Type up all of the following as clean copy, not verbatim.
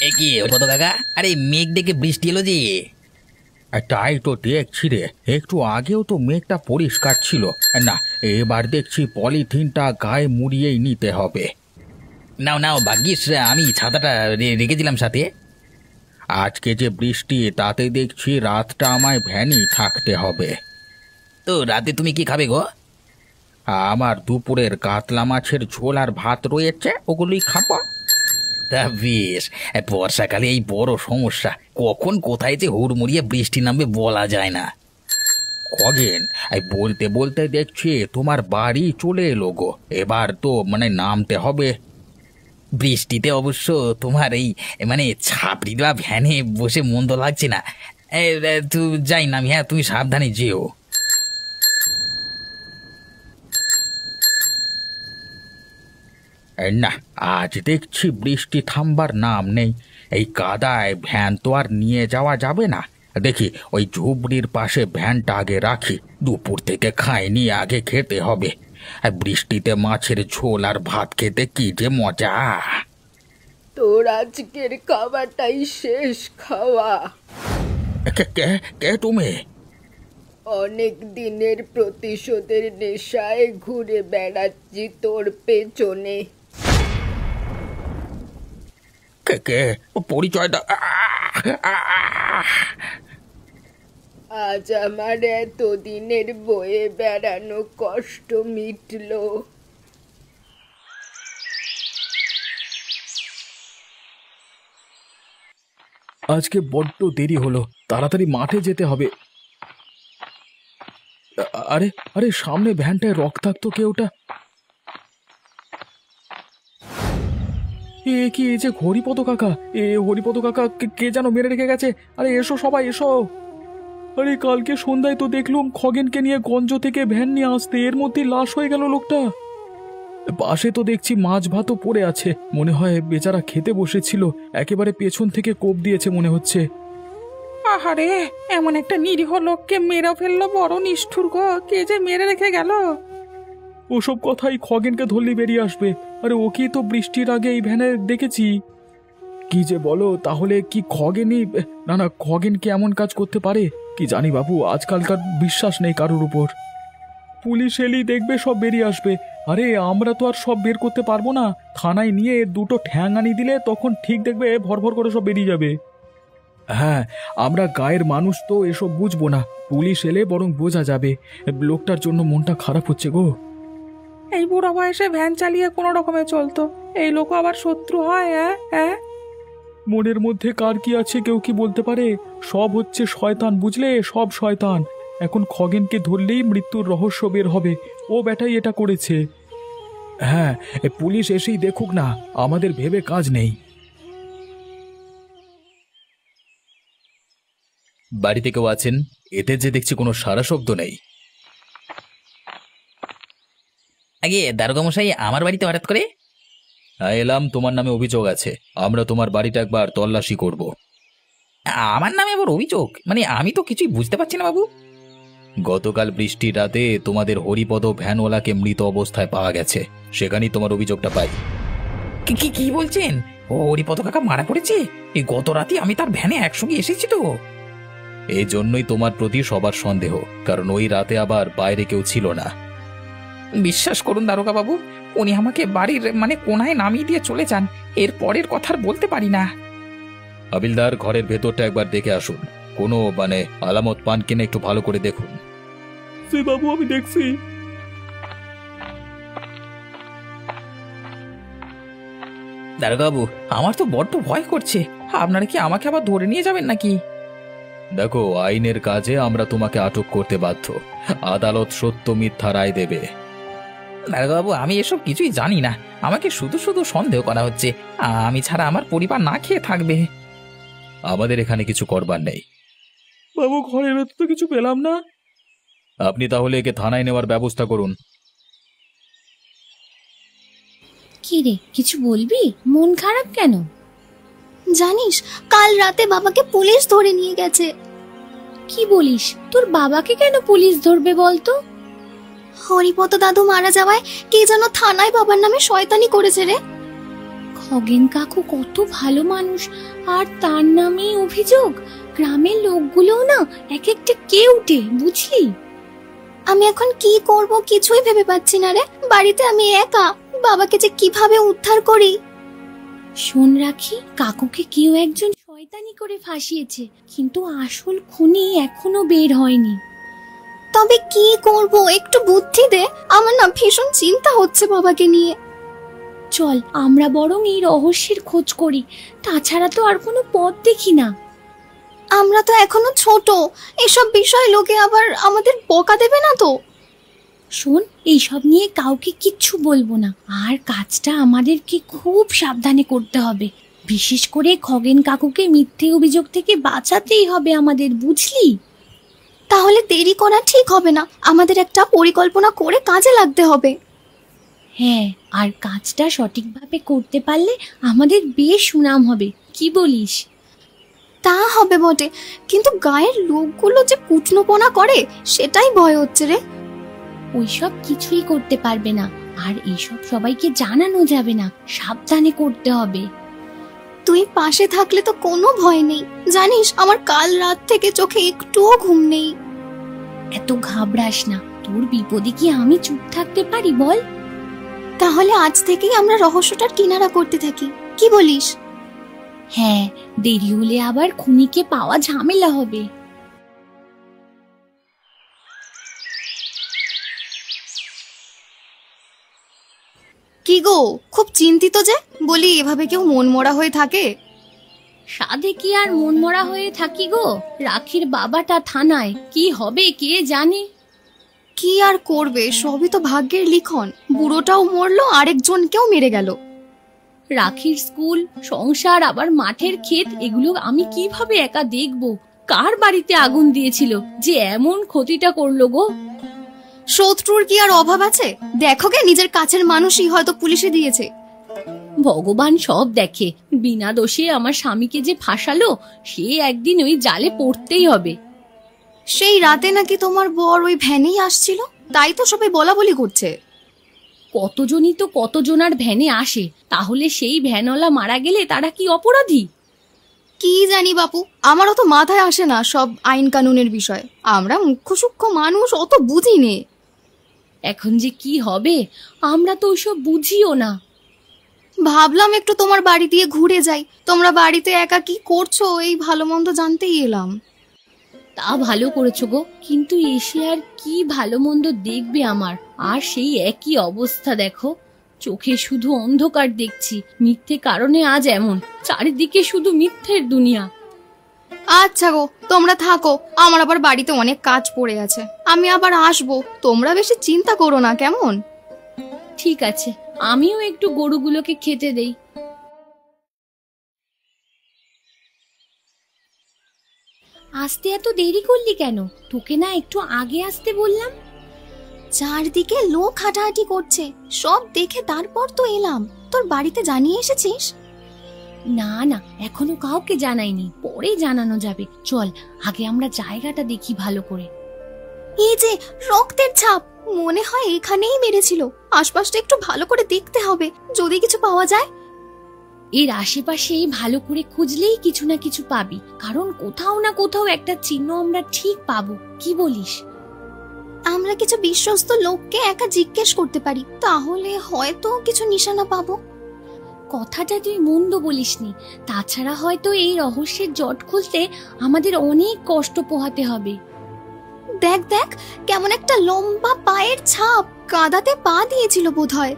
এ কি কত কাকা? আরে মেঘ ডেকে বৃষ্টি এলো যে। তাই তো দেখছি রে, একটু আগেও তো মেঘটা পরিষ্কার ছিল। না, এবার দেখছি পলিথিনটা গায়ে মুড়িয়েই নিতে হবে। নাও নাও, ভাগ্যিস আমি ছাতাটা রেখেছিলাম সাথে। আজকে যে বৃষ্টি, তাতে দেখছি রাতটা আমায় ভ্যানই থাকতে হবে। তো রাতে তুমি কি খাবে গো? আমার দুপুরের কাতলা মাছের ঝোল আর ভাত রয়েছে, ওগুলোই খাবো। তা বেশ। বর্ষাকালে এই বড় সমস্যা, কখন কোথায় যে হুড়মুড়িয়ে বৃষ্টি নামবে বলা যায় না। খগেন, এই বলতে বলতে দেখছি তোমার বাড়ি চলে এলো গো। এবার তো নামতে হবে। বৃষ্টিতে অবশ্য তোমার এই ছাপড়ি দেওয়া ভ্যানে বসে মন্দ লাগছে না। তুই যাই নামি। হ্যাঁ, তুমি সাবধানে যেও। না, আজ দেখছি বৃষ্টি থামবার নাম নেই। এই কাদায় ভ্যান তো আর নিয়ে যাওয়া যাবে না। দেখি ওই ঝুবড়ির পাশে ভ্যানটা আগে রাখি, দুপুর থেকে খাইনি, আগে খেতে হবে। আর বৃষ্টিতে মাছের ঝোল আর ভাত খেতে কি যে মজা। তোর আজকের খাবারটাই শেষ খাওয়া। কে কে কে তুমি? অনেক দিনের প্রতিশোধের নেশায় ঘুরে বেড়াচ্ছি তোর পেছনে। কে কে? পরিচয়টা। আজ আমার এতদিনের বয়ে বেড়ানো কষ্ট মিটলো। আজকে বড্ড দেরি হলো, তাড়াতাড়ি মাঠে যেতে হবে। আরে আরে, সামনে ভ্যানটায় রক্তাক্ত কেউটা। এ কি, এই যে হরিপদ কাকা! হরিপদ কাকা কে যেন মেরে রেখে গেছে। আরে এসো সবাই, এসো। আরে কালকে সন্ধ্যায় তো দেখলুম খগেনকে নিয়ে গঞ্জ থেকে ভ্যান নিয়ে আসতে, এর মধ্যে লাশ হয়ে গেল লোকটা। পাশে তো দেখছি মাছ ভাতও পড়ে আছে, মনে হয় বেচারা খেতে বসেছিল, একেবারে পেছন থেকে কোপ দিয়েছে মনে হচ্ছে। আহারে, এমন একটা নিরীহ লোককে মেরে ফেললো, বড় নিষ্ঠুর গো! কে যে মেরে রেখে গেল! ওসব কথাই খগেনকে ধরলি বেরিয়ে আসবে। আরে ওকেই তো বৃষ্টির আগে এই ভ্যানে দেখেছি। কি যে বলো, তাহলে কি খগেনই? না না, খগেন কি এমন কাজ করতে পারে? কি জানি বাবু, আজকালকার বিশ্বাস নেই কারোর উপর। পুলিশ এলেই দেখবে সব বেরিয়ে আসবে। আরে আমরা তো আর সব বের করতে পারবো না। থানায় নিয়ে দুটো ঠ্যাং আনি দিলে তখন ঠিক দেখবে ভরভর করে সব বেরিয়ে যাবে। হ্যাঁ, আমরা গায়ের মানুষ তো এসব বুঝবো না, পুলিশ এলে বরং বোঝা যাবে। লোকটার জন্য মনটা খারাপ হচ্ছে গো। এই বুড়ো বয়সে ভ্যান চালিয়ে কোনো রকমে চলতো, এই লোক আবার শত্রু হয়? হ্যাঁ, মনের মধ্যে কার কি আছে কেউ কি বলতে পারে? সব হচ্ছে শয়তান, বুঝলে, সব শয়তান। এখন খগেনকে ধরলেই মৃত্যুর রহস্য বের হবে, ও ব্যাটাই এটা করেছে। হ্যাঁ, পুলিশ এসেই দেখুক না, আমাদের ভেবে কাজ নেই। বাড়িতে কেউ আছেন? এতে যে দেখছি কোনো সারা শব্দ নেই। আগে দারোগা মশাই, আমার বাড়িতে হঠাৎ করে? এলাম, তোমার নামে অভিযোগ আছে, আমরা তোমার বাড়িটা একবার তল্লাশি করব। আমার নামে আবার অভিযোগ? আমি তো কিছুই বুঝতে পারছি না বাবু। গতকাল বৃষ্টির রাতে তোমাদের হরিপদ ভ্যানওয়ালাকে মৃত অবস্থায় পাওয়া গেছে, সেখানেই তোমার অভিযোগটা পাই। কি কি বলছেন? ও হরিপদ কাকা মারা পড়েছে? এই গত রাতে আমি তার ভ্যানে একসঙ্গে এসেছি তো। এই জন্যই তোমার প্রতি সবার সন্দেহ, কারণ ওই রাতে আবার বাইরে কেউ ছিল না। বিশ্বাস করুন দারোগা বাবু, উনি আমাকে বাড়ির কোনায় নামিয়ে দিয়ে চলে যান, এর পরের কথা আর বলতে পারি না। হাবিলদার, ঘরের ভেতরটা একবার দেখে আসুন, কোনো আলামত পান কিনা একটু ভালো করে দেখুন। সে বাবু, আমি দেখছি। দারোগা বাবু, আমার তো বড্ড ভয় করছে, আপনারা কি আমাকে আবার ধরে নিয়ে যাবেন নাকি? দেখো, আইনের কাজে আমরা তোমাকে আটক করতে বাধ্য, আদালত সত্য মিথ্যা রায় দেবে। দারোগা বাবু, আমি এসব কিছুই জানি না, আমাকে শুধু শুধু সন্দেহ করা হচ্ছে, আমি ছাড়া আমার পরিবার না খেয়ে থাকবে। আমাদের এখানে কিছু করবার নেই। বাবু, ঘরের ভেতর তো কিছু পেলাম না। আপনি তাহলে একে থানায় নেওয়ার ব্যবস্থা করুন। কি রে, কিছু বলবি? মন খারাপ কেন? জানিস, কাল রাতে বাবাকে পুলিশ ধরে নিয়ে গেছে। কি বলিস? তোর বাবাকে কেন পুলিশ ধরবে বলতো? হরিপদ দাদু মারা যাওয়ায় কে যেন থানায় বাবার নামে শয়তানি করেছে রে। খগেন কাকু কত ভালো মানুষ, আর তার নামেই অভিযোগ। গ্রামের লোকগুলোও না এক একটা কেউটে, বুঝলি? আমি এখন কি করব কিছুই ভেবে পাচ্ছি না রে। বাড়িতে আমি একা, বাবাকে যে কিভাবে উদ্ধার করি। শোন রাখি, কাকুকে কেউ একজন শয়তানি করে ফাঁসিয়েছে, কিন্তু আসল খুনি এখনো বের হয়নি। তবে কি করব, একটু বুদ্ধি দে। আমার না ভীষণ চিন্তা হচ্ছে বাবাকে নিয়ে। চল আমরা বরং এই রহস্যের খোঁজ করি, তাছাড়া তো আর কোনো পথ দেখি না। আমরা তো এখনো ছোট, এসব বিষয় লোকে আবার আমাদের বকা দেবে না তো? শোন, এইসব নিয়ে কাউকে কিচ্ছু বলবো না, আর কাজটা আমাদেরকে খুব সাবধানে করতে হবে। বিশেষ করে খগেন কাকুকে মিথ্যে অভিযোগ থেকে বাঁচাতেই হবে আমাদের, বুঝলি? তাহলে দেরি করা ঠিক হবে না, আমাদের একটা পরিকল্পনা করে কাজে লাগতে হবে। হ্যাঁ, আর কাজটা সঠিকভাবে করতে পারলে আমাদের বেশ সুনাম হবে, কি বলিস? তা হবে বটে, কিন্তু গায়ের লোকগুলো যে কুটনোপনা করে সেটাই ভয় হচ্ছে রে। ওইসব কিছুই করতে পারবে না, আর এইসব সবাইকে জানানো যাবে না, সাবধানে করতে হবে। তুই পাশে থাকলে তো কোনো ভয় নেই। জানিস, আমার কাল রাত থেকে চোখে একটুও ঘুম নেই। এত ঘাবড়াস না, তোর বিপদে কি আমি চুপ থাকতে পারি বল? তাহলে আজ থেকেই আমরা রহস্যটার কিনারা করতে থাকি, কি বলিস? হ্যাঁ, দেরি হলে আবার খুনিকে পাওয়া ঝামেলা হবে। কি গো, খুব চিন্তিত যে? বলি, এভাবে কেউ মন মরা হয়ে থাকে? সাধে কি আর মন মরা হয়ে থাকি গো, রাখির বাবাটা থানায়, কি হবে কে জানে। কি আর করবে, সবই তো ভাগ্যের লিখন। বুড়োটাও মরলো, আরেকজনকেও মেরে গেল। রাখির স্কুল, সংসার, আবার মাঠের ক্ষেত, এগুলো আমি কিভাবে একা দেখবো? কার বাড়িতে আগুন দিয়েছিল যে এমন ক্ষতিটা করলো গো? শত্রুর কি আর অভাব আছে? দেখো গে, নিজের কাছের মানুষই হয়তো পুলিশে দিয়েছে। ভগবান সব দেখে, বিনা দোষে আমার স্বামীকে যে ফাঁসালো, সে একদিন ওই জালে পড়তেই হবে। সেই রাতে নাকি তোমার বর ওই ভ্যানেই আসছিল, তাই তো সবাই বলা বলি করছে। কতজনই তো কতজনার ভ্যানে আসে, তাহলে সেই ভ্যানওয়ালা মারা গেলে তারা কি অপরাধী? কি জানি বাপু, আমারও তো মাথায় আসে না সব আইন কানুনের বিষয়। আমরা মুখ্য সূক্ষ্ম মানুষ, অত বুঝি নে। এখন যে কি হবে, আমরা তো ওইসব বুঝিও না। ভাবলাম একটু তোমার বাড়ি দিয়ে ঘুরে যাই। তোমরা বাড়িতে একা কি করছো এই ভালো মন্দ জানতেই এলাম। তা ভালো করেছো গো, কিন্তু এসে আর কি ভালো মন্দ দেখবে আমার? আর সেই একই অবস্থা দেখো, চোখে শুধু অন্ধকার দেখছি। মিথ্যে কারণে আজ এমন, চারিদিকে শুধু মিথ্যের দুনিয়া। আচ্ছা গো, তোমরা থাকো, আমার আবার বাড়িতে অনেক কাজ পড়ে আছে। আমি আবার আসবো, তোমরা বেশি চিন্তা করো না, কেমন? ঠিক আছে, আমিও একটু গরুগুলোকে খেতে দেই। আসতে এত দেরি করলি কেন? তোকে না একটু আগে আসতে বললাম? চারদিকে লোক হাঁটাহাঁটি করছে, সব দেখে তারপর তো এলাম। তোর বাড়িতে জানিয়ে এসেছিস? না না, এখনো কাউকে জানাইনি, পরে জানানো যাবে। চল আগে আমরা জায়গাটা দেখি ভালো করে। এই যে রক্তের ছাপ, মনে হয় এখানেই মেরেছিল। আশপাশটা একটু ভালো করে দেখতে হবে, যদি কিছু পাওয়া যায়। এর আশেপাশে ভালো করে খুঁজলেই কিছু না কিছু পাবি, কারণ কোথাও না কোথাও একটা চিহ্ন আমরা ঠিক পাবো, কি বলিস? আমরা কিছু বিশ্বস্ত লোককে একা জিজ্ঞেস করতে পারি, তাহলে হয়তো কিছু নিশানা পাবো। কথাটা তুই মন্দ বলিসনি, তাছাড়া হয়তো এই রহস্যের জট খুলতে আমাদের অনেক কষ্ট পোহাতে হবে। দেখ দেখ, কেমন একটা লম্বা পায়ের ছাপ, কাদাতে পা দিয়েছিল বোধহয়।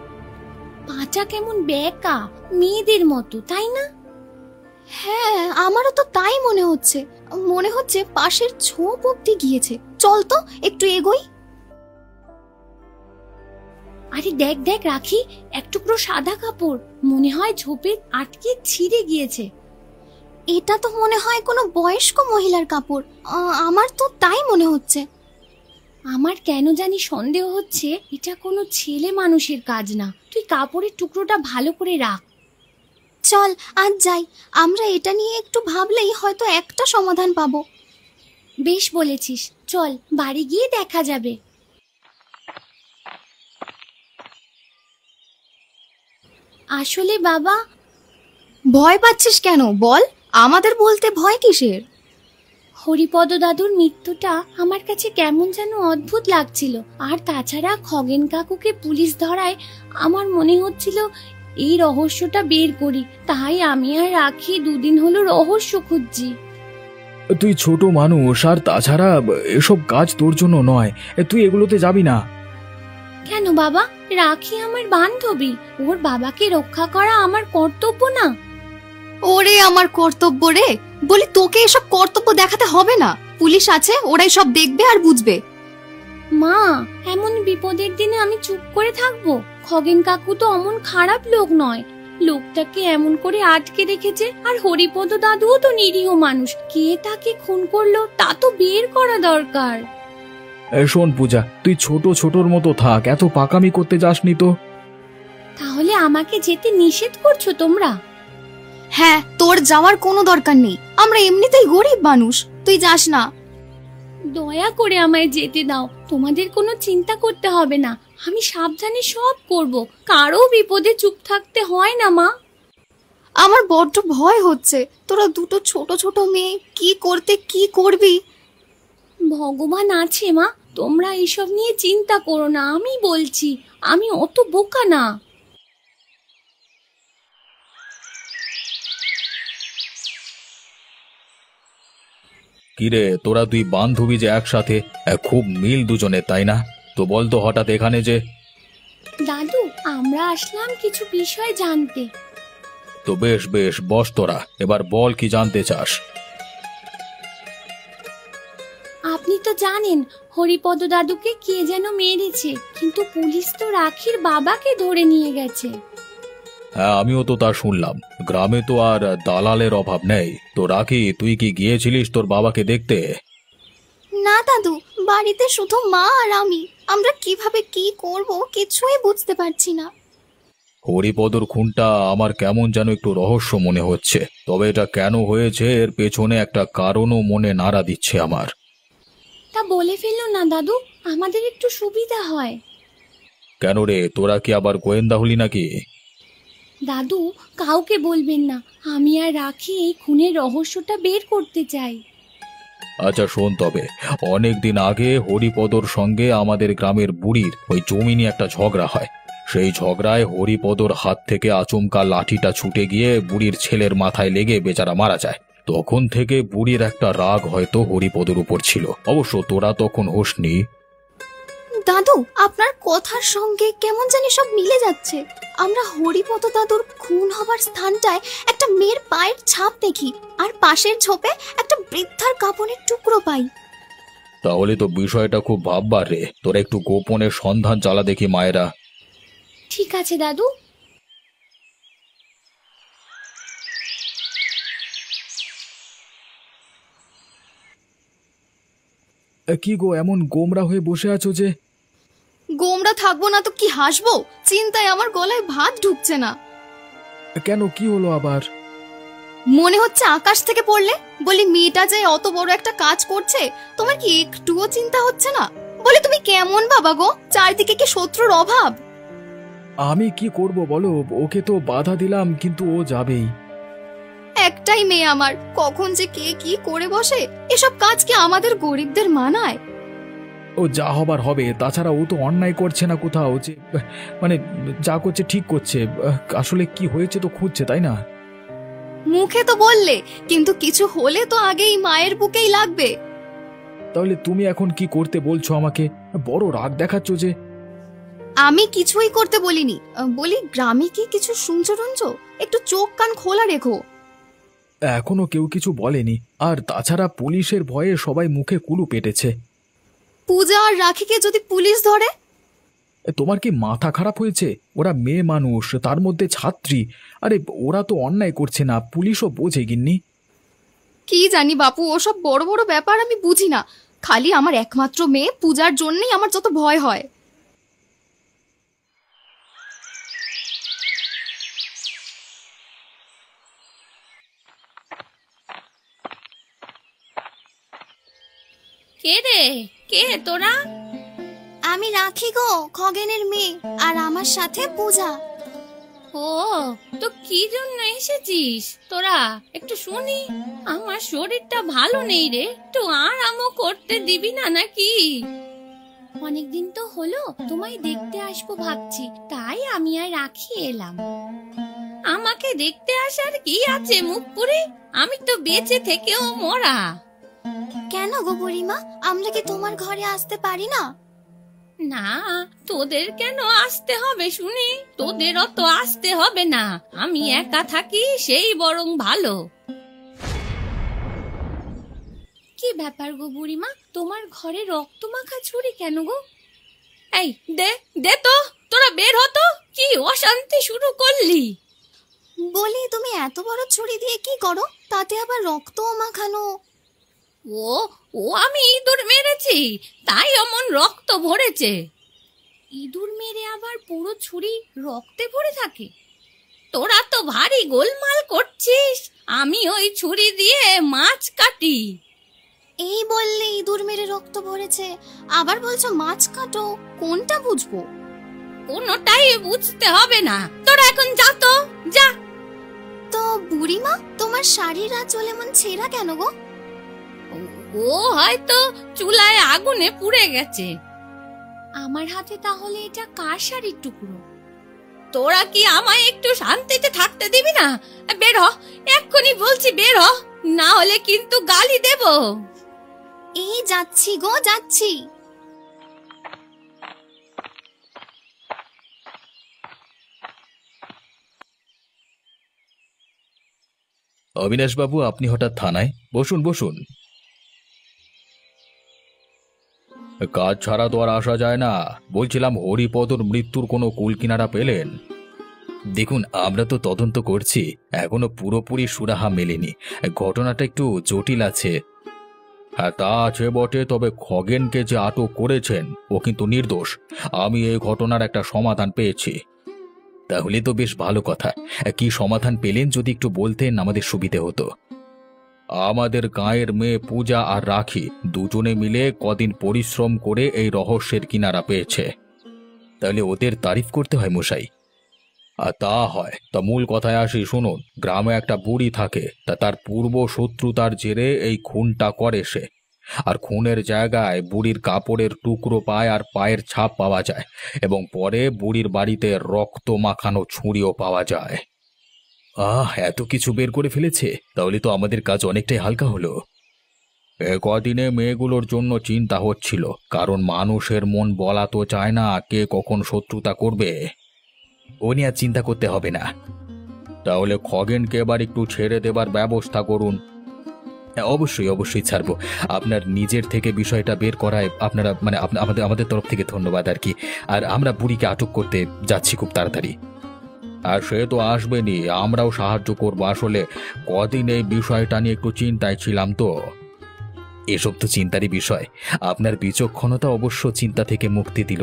পাটা কেমন বেঁকা, মেয়েদের মতো, তাই না? হ্যাঁ, আমারও তো তাই মনে হচ্ছে। মনে হচ্ছে পাশের ঝোপ অব্দি গিয়েছে। চল তো একটু এগোই। আরে দেখ দেখ রাখি, এক টুকরো সাদা কাপড়, মনে হয় ঝোপে আটকে ছিঁড়ে গিয়েছে। এটা তো মনে হয় কোনো বয়স্ক মহিলার কাপড়, আমার তো তাই মনে হচ্ছে। আমার কেন জানি সন্দেহ হচ্ছে এটা কোনো ছেলে মানুষের কাজ না। তুই কাপড়ের টুকরোটা ভালো করে রাখ। চল আজ যাই, আমরা এটা নিয়ে একটু ভাবলেই হয়তো একটা সমাধান পাবো। বেশ বলেছিস, চল বাড়ি গিয়ে দেখা যাবে। আসলে বাবা, ভয় পাচ্ছিস কেন বল, আমাদের বলতে ভয় কিসের? হরিপদ দাদুর মৃত্যুটা আমার কাছে কেমন যেন অদ্ভুত লাগছিল। আর তাছাড়া খগেন কাকুকে পুলিশ ধরায় আমার মনে হচ্ছিল এই রহস্যটা বের করি। তাই আমি আর রাখি দুদিন হলো রহস্য খুঁজছি। তুই ছোট মানুষ, আর তাছাড়া এসব কাজ তোর জন্য নয়, তুই এগুলোতে যাবি না। কেন বাবা, রাখি আমার বান্ধবী, ওর বাবাকে রক্ষা করা আমার কর্তব্য না? ওরে আমার কর্তব্য রে, বলি তোকে এসব কর্তব্য দেখাতে হবে না, পুলিশ আছে, ওরাই সব দেখবে আর বুঝবে। মা, এমন বিপদের দিনে আমি চুপ করে থাকবো? খগেন কাকু তো অমন খারাপ লোক নয়, লোকটাকে এমন করে আটকে রেখেছে। আর হরিপদ দাদুও তো নিরীহ মানুষ, কে তাকে খুন করলো তা তো বের করা দরকার। শোন পূজা, তুই ছোটর মতো থাক, এত পাকামি করতে যাসনি তো। তাহলে আমাকে যেতে নিষেধ করছো তোমরা? হ্যাঁ, তোর যাওয়ার কোনো দরকার নেই, আমরা এমনিতেই গরিব মানুষ, তুই যাস না। দয়া করে আমায় যেতে দাও, তোমাদের কোনো চিন্তা করতে হবে না, আমি সাবধানে সব করব, কারো বিপদে চুপ থাকতে হয় না মা। আমার বড্ড ভয় হচ্ছে, তোরা দুটো ছোট ছোট মেয়ে কি করতে কি করবি। ভগবান আছে মা, তোমরা এসব নিয়ে চিন্তা করো না, আমি বলছি, আমি অত বোকা না। কিরে, তোরা দুই বান্ধবী যে একসাথে, খুব মিল দুজনে, তাই না? তো বলতো হঠাৎ এখানে যে? দাদু, আমরা আসলাম কিছু বিষয় জানতে। তো বেশ বেশ, বস তোরা, এবার বল কি জানতে চাস। আপনি তো জানেন হরিপদ দাদুকে কে যেন মেরেছে, কিন্তু পুলিশ তো রাখির বাবাকে ধরে নিয়ে গেছে। হ্যাঁ, আমিও তো তা শুনলাম। গ্রামে তো আর দালালের অভাব নেই। তো রাখি, তুই কি গিয়েছিলিস তোর বাবাকে দেখতে? না দাদু, বাড়িতে শুধু মা আর আমি, আমরা কিভাবে কি করব কিছুই বুঝতে পারছি না। হরিপদর খুনটা আমার কেমন যেন একটু রহস্য মনে হচ্ছে, তবে এটা কেন হয়েছে এর পেছনে একটা কারণও মনে নাড়া দিচ্ছে আমার। তা বলে ফেললো না দাদু, আমাদের একটু সুবিধা হয়। কেন রে, তোরা কি আবার গোয়েন্দা হলি নাকি? দাদু, কাউকে বলবেন না, আমি আর রাখি এই খুনের রহস্যটা বের করতে চাই। আচ্ছা শোন, তবে অনেক দিন আগে হরিপদর সঙ্গে আমাদের গ্রামের বুড়ির ওই জমি নিয়ে একটা ঝগড়া হয়। সেই ঝগড়ায় হরিপদর হাত থেকে আচমকা লাঠিটা ছুটে গিয়ে বুড়ির ছেলের মাথায় লেগে বেচারা মারা যায়। তখন থেকে বুড়ির একটা রাগ হয়তো হরিপদর উপর ছিল। অবশ্য তোরা তখন হোসনি। দাদু, আপনার কথার সঙ্গে কেমন জানি সব মিলে যাচ্ছে। আমরা হরিপদ দাদুর খুন হবার স্থানটায় একটা মেয়ের পায়ের ছাপ দেখি, আর পাশের ঝোপে একটা বৃদ্ধার কাপড়ের টুকরো পাই। তাহলে তো বিষয়টা খুব ভাববার রে। তোরা একটু গোপনে সন্ধান চালা দেখি মায়েরা। ঠিক আছে দাদু। কি গো, এমন গোমরা হয়ে বসে আছো যে? গোমরা থাকবো না তো কি হাসবো? চিন্তায় আমার গলায় ভাত ঢুকছে না। কেন, কি হলো আবার? মনে হচ্ছে আকাশ থেকে পড়লে। বলি, মেয়েটা যে অত বড় একটা কাজ করছে, তোমার কি একটুও চিন্তা হচ্ছে না? বলি, তুমি কেমন বাবা গো, চারদিকে কি শত্রুর অভাব? আমি কি করব বলো, ওকে তো বাধা দিলাম, কিন্তু ও যাবেই। একটাই মেয়ে আমার, কখন যে কে কি করে বসে, এসব কাজ কি আমাদের গরিবদের মানায়? ও যা হবার হবে, তাছাড়া ও তো অন্যায় করছে না কোথাও, যে মানে যা করছে ঠিক করছে। আসলে কি হয়েছে তো খুঁজছে, তাই না? মুখে তো বললে, কিন্তু কিছু হলে তো আগেই মায়ের বুকেই লাগবে। তাহলে তুমি এখন কি করতে বলছো আমাকে? বড় রাগ দেখাচ্ছ যে। আমি কিছুই করতে বলিনি, বলি গ্রামে কি কিছু শুনছো টুনছো? একটু চোখ কান খোলা রেখো। এখনো কেউ কিছু বলেনি, আর তাছাড়া পুলিশের ভয়ে সবাই মুখে কুলু পেটেছে। পূজা আর রাখিকে যদি পুলিশ ধরে? তোমার কি মাথা খারাপ হয়েছে? ওরা মেয়ে মানুষ, তার মধ্যে ছাত্রী। আরে ওরা তো অন্যায় করছে না, পুলিশও বোঝে গিন্নি। কি জানি বাপু, ওসব বড় বড় ব্যাপার আমি বুঝি না। খালি আমার একমাত্র মেয়ে পূজার জন্যই আমার যত ভয় হয়। কে রে, কে তোরা? আমি রাখি গো, খগেনের মেয়ে, আর আমার সাথে পূজা। ও ও, তো কি জন্য এসেছিস তোরা? একটু শুনি। আমার শরীরটা ভালো নেই রে, একটু আরামও করতে দিবি না নাকি? অনেকদিন তো হলো, তোমায় দেখতে আসবো ভাবছি, তাই আমি আর রাখি এলাম। আমাকে দেখতে আসার কি আছে মুখ পুরে? আমি তো বেঁচে থেকেও মরা। কেন গো বুড়িমা, আমরা কি তোমার ঘরে আসতে পারি না? না, তোদের কেন আসতে হবে শুনি? তোদেরও তো আসতে হবে না, আমি একা থাকি সেই বরং ভালো। কি ব্যাপার গো বুড়িমা, তোমার ঘরে রক্ত মাখা ছুরি কেন গো? এই দে দে তো, তোরা বের হতো, কি অশান্তি শুরু করলি? বলি, তুমি এত বড় ছুরি দিয়ে কি করো, তাতে আবার রক্তও মাখানো? ও ও আমি ইঁদুর মেরেছি, তাই অমন রক্ত ভরেছে। ইঁদুর মেরে আবার পুরো ছুরি রক্তে ভরে থাকে? তোরা তো ভারী গোলমাল করছিস। আমি ওই ছুরি দিয়ে মাছ কাটি। এই বললে ইঁদুর মেরে রক্ত ভরেছে, আবার বলছো মাছ কাটো, কোনটা বুঝবো? কোনটাই বুঝতে হবে না, তোরা এখন যা তো যা। তো বুড়িমা, তোমার শাড়ির আঁচল এমন ছেঁড়া কেন গো? ও হয়তো চুলায় আগুনে পুড়ে গেছে। আমার হাতে তাহলে এটা কার শাড়ির টুকরো? তোরা কি আমায় একটু শান্তিতে থাকতে দিবি না? বের হ, এক্ষুনি বলছি বের হ, না হলে কিন্তু গালি দেব। এই যাচ্ছি গো, যাচ্ছি। অবিনাশ বাবু, আপনি হঠাৎ থানায়? বসুন বসুন। কাজ ছাড়া তো আর আসা যায় না। বলছিলাম, হরিপদর মৃত্যুর কোনো কুল কিনারা পেলেন? দেখুন, আমরা তো তদন্ত করছি, এখনো পুরোপুরি সুরাহা মেলেনি। ঘটনাটা একটু জটিল আছে। হ্যাঁ, তা আছে বটে, তবে খগেনকে যে আটক করেছেন ও কিন্তু নির্দোষ। আমি এই ঘটনার একটা সমাধান পেয়েছি। তাহলে তো বেশ ভালো কথা। কি সমাধান পেলেন যদি একটু বলতেন, আমাদের সুবিধে হতো। আমাদের গাঁয়ের মেয়ে পূজা আর রাখি দুজনে মিলে কদিন পরিশ্রম করে এই রহস্যের কিনারা পেয়েছে। তাহলে ওদের তারিফ করতে হয় মশাই। আর তা হয়, তা মূল কথায় আসি শুনুন। গ্রামে একটা বুড়ি থাকে, তা তার পূর্ব শত্রুতার জেরে এই খুনটা করে সে। আর খুনের জায়গায় বুড়ির কাপড়ের টুকরো পায় আর পায়ের ছাপ পাওয়া যায়, এবং পরে বুড়ির বাড়িতে রক্ত মাখানো ছুরিও পাওয়া যায়। এত কিছু বের করে ফেলেছে, তাহলে তো আমাদের কাজ অনেকটাই হালকা হলো। কদিনে মেয়েগুলোর জন্য চিন্তা হচ্ছিল, কারণ মানুষের মন বলা তো চায় না কে কখন শত্রুতা করবে। ও নিয়ে আর চিন্তা করতে হবে না। তাহলে খগেনকে এবার একটু ছেড়ে দেবার ব্যবস্থা করুন। অবশ্যই অবশ্যই ছাড়বো। আপনার নিজের থেকে বিষয়টা বের করায় আপনারা আমাদের তরফ থেকে ধন্যবাদ আর কি। আর আমরা বুড়িকে আটক করতে যাচ্ছি খুব তাড়াতাড়ি। আর সে তো আসবেনি, আমরাও সাহায্য করবো। আসলে কদিন এই বিষয়টা নিয়ে একটু চিন্তায় ছিলাম তো। এসব তো চিন্তারই বিষয়। আপনার বিচক্ষণতা অবশ্য চিন্তা থেকে মুক্তি দিল।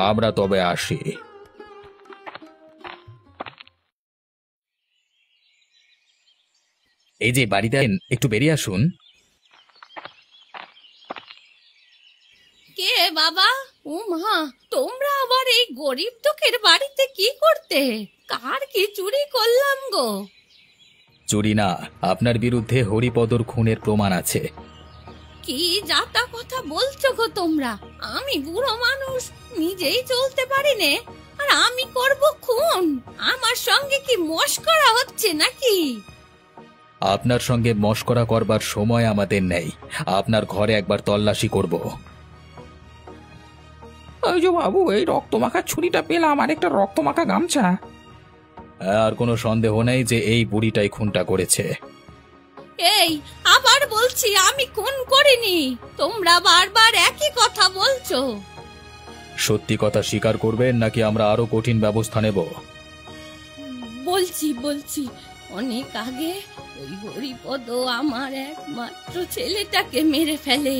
আমরা তবে আসি। এই যে বাড়িতে, একটু বেরিয়ে আসুন। কে বাবা? ও মা, তোমরা আবার এই গরিব দুঃখের বাড়িতে কি করতে? কার কি চুরি করলাম গো? চুরি না, আপনার বিরুদ্ধে হরিপদর খুনের প্রমাণ আছে। কি যাতা কথা বলছো গো তোমরা? আমি বুড়ো মানুষ, নিজেই চলতে পারি নে, আর আমি করব খুন? আমার সঙ্গে কি মশকরা হচ্ছে নাকি? আপনার সঙ্গে মশকরা করবার সময় আমাদের নেই। আপনার ঘরে একবার তল্লাশি করব। ওই যে বাবু, এই রক্তমাখা ছুরিটা পেলাম, আর একটা রক্তমাখা গামছা। আর কোনো সন্দেহ নেই যে এই বুড়িটাই খুনটা করেছে। এই আবার বলছি, আমি খুন করিনি। তোমরা বারবার একই কথা বলছো। সত্যি কথা স্বীকার করবেন নাকি আমরা আরো কঠিন ব্যবস্থা নেব? বলছি অনেক আগে ওই হরিপদ আমার একমাত্র ছেলেটাকে মেরে ফেলে।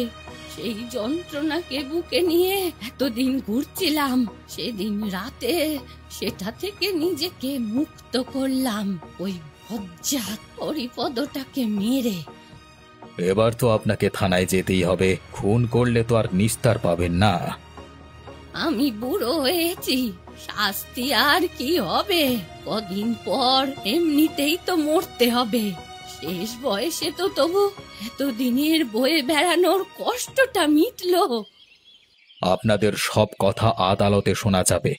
সেই যন্ত্রণাকে বুকে নিয়ে এতদিন ঘুরছিলাম। সেদিন রাতে সেটা থেকে নিজেকে মুক্ত করলাম ওই বজ্জাত হরিপদটাকে মেরে। এবার তো আপনাকে থানায় যেতেই হবে। খুন করলে তো আর নিস্তার পাবেন না। আমি বুড়ো হয়েছি, শাস্তি আর কি হবে? কদিন পর এমনিতেই তো মরতে হবে। শেষ বয়সে তো তবু এতদিনের বয়ে বেড়ানোর কষ্টটা মিটলো। আপনাদের সব কথা আদালতে শোনা যাবে।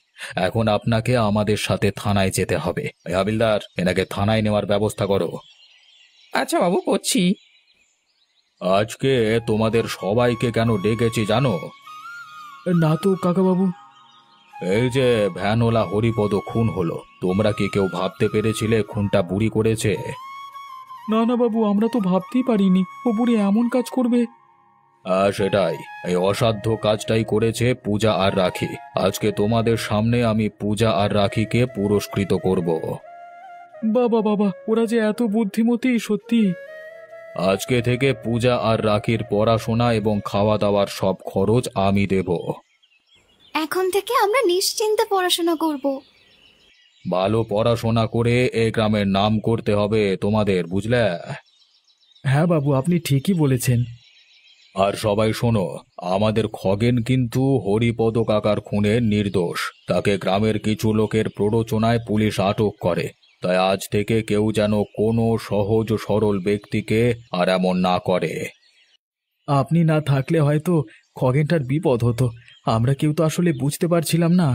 এখন আপনাকে আমাদের সাথে থানায় যেতে হবে। এই হাবিলদার, এনাকে থানায় নেওয়ার ব্যবস্থা করো। আচ্ছা বাবু, করছি। আজকে তোমাদের সবাইকে কেন ডেকেছি জানো? না তো কাকাবাবু। এই যে ভ্যানওয়ালা হরিপদ খুন হলো, তোমরা কি কেউ ভাবতে পেরেছিলে খুনটা বুড়ি করেছে? না না বাবু, আমরা তো ভাবতেই পারিনি ও বুড়ি এমন কাজ করবে। সেটাই, এই অসাধ্য কাজটাই করেছে পূজা আর রাখি। আজকে তোমাদের সামনে আমি পূজা আর রাখিকে পুরস্কৃত করব। বাবা বাবা, ওরা যে এত বুদ্ধিমতী, সত্যি। আজকে থেকে পূজা আর রাখির পড়াশোনা এবং খাওয়া দাওয়ার সব খরচ আমি দেব। এখন থেকে আমরা নিশ্চিন্তে পড়াশোনা করব। ভালো পড়াশোনা করে এই গ্রামের নাম করতে হবে তোমাদের, বুঝলে? হ্যাঁ বাবু, আপনি ঠিকই বলেছেন। আর সবাই শোনো, আমাদের খগেন কিন্তু হরিপদ কাকার খুনে নির্দোষ। তাকে গ্রামের কিছু লোকের প্ররোচনায় পুলিশ আটক করে। তাই আজ থেকে কেউ যেন কোনো সহজ সরল ব্যক্তিকে আর এমন না করে। আপনি না থাকলে হয়তো খগেনটার বিপদ হতো। আমরা কেউ তো আসলে বুঝতে পারছিলাম না।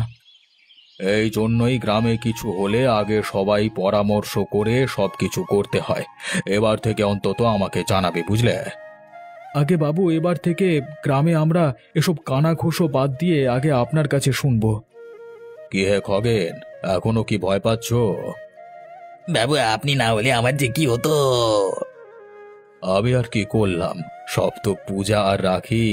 এই জন্যই গ্রামে কিছু হলে আগে সবাই পরামর্শ করে সবকিছু করতে হয়। এবার থেকে অন্তত আমাকে জানাবে, বুঝলে? আগে বাবু, এবার থেকে গ্রামে আমরা এসব কানাঘুষো বাদ দিয়ে আগে আপনার কাছে শুনবো। কি হে খগেন, এখনো কি ভয় পাচ্ছ? বাবু, আপনি না হলে আমার যে কি হতো। আমি আর কি করলাম, সব তো পূজা আর রাখি